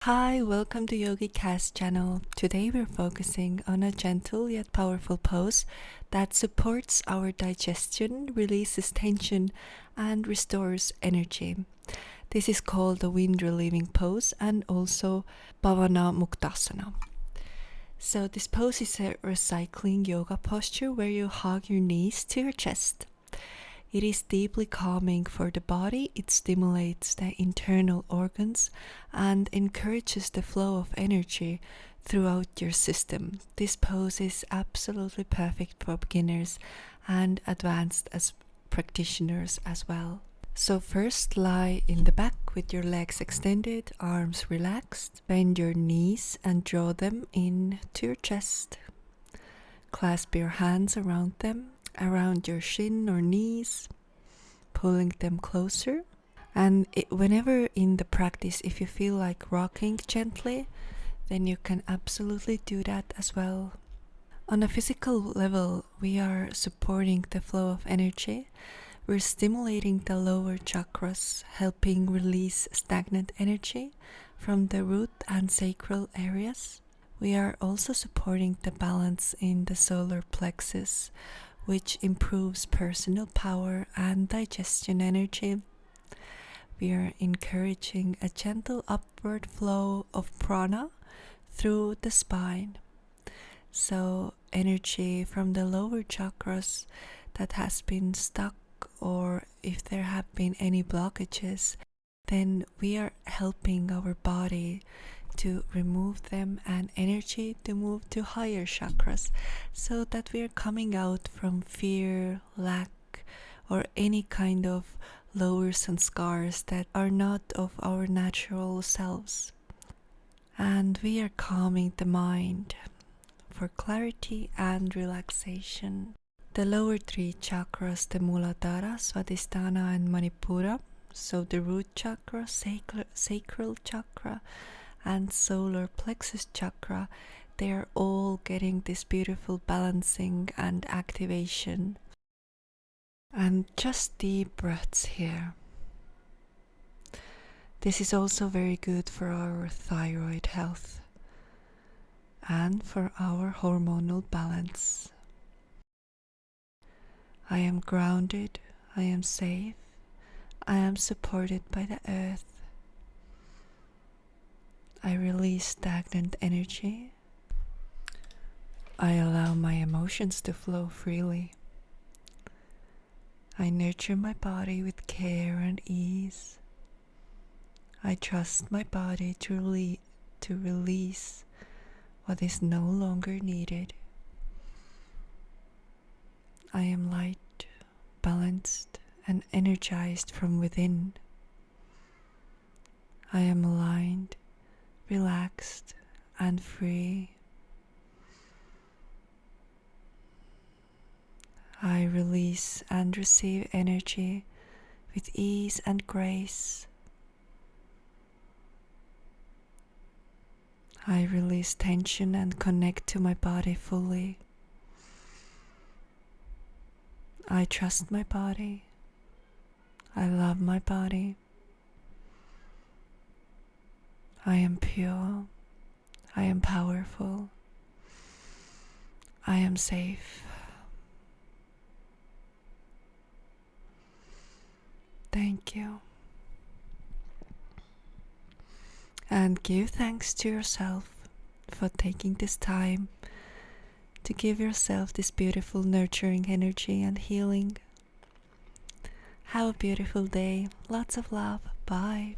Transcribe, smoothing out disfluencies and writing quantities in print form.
Hi, welcome to Yogicas channel. Today we're focusing on a gentle yet powerful pose that supports our digestion, releases tension, and restores energy. This is called the wind relieving pose and also Pavanamuktasana. So this pose is a recycling yoga posture where you hug your knees to your chest. It is deeply calming for the body, it stimulates the internal organs and encourages the flow of energy throughout your system. This pose is absolutely perfect for beginners and advanced as practitioners as well. So first lie in the back with your legs extended, arms relaxed. Bend your knees and draw them in to your chest. Clasp your hands around them, around your shin or knees, pulling them closer. And whenever in the practice, if you feel like rocking gently, then you can absolutely do that as well. On a physical level, we are supporting the flow of energy. We're stimulating the lower chakras, helping release stagnant energy from the root and sacral areas. We are also supporting the balance in the solar plexus, which improves personal power and digestion energy. We are encouraging a gentle upward flow of prana through the spine. So energy from the lower chakras that has been stuck, or if there have been any blockages, then we are helping our body to remove them and energy to move to higher chakras, so that we are coming out from fear, lack, or any kind of lowers and scars that are not of our natural selves. And we are calming the mind for clarity and relaxation. The lower three chakras, the Muladhara, Swadhisthana, and Manipura, so the root chakra, sacral chakra, and solar plexus chakra, they are all getting this beautiful balancing and activation. And just deep breaths here. This is also very good for our thyroid health and for our hormonal balance. I am grounded, I am safe, I am supported by the earth. I release stagnant energy. I allow my emotions to flow freely. I nurture my body with care and ease. I trust my body to release what is no longer needed. I am light, balanced, and energized from within. I am aligned, relaxed, and free. I release and receive energy with ease and grace. I release tension and connect to my body fully. I trust my body. I love my body. I am pure. I am powerful. I am safe. Thank you. And give thanks to yourself for taking this time to give yourself this beautiful nurturing energy and healing. Have a beautiful day. Lots of love. Bye.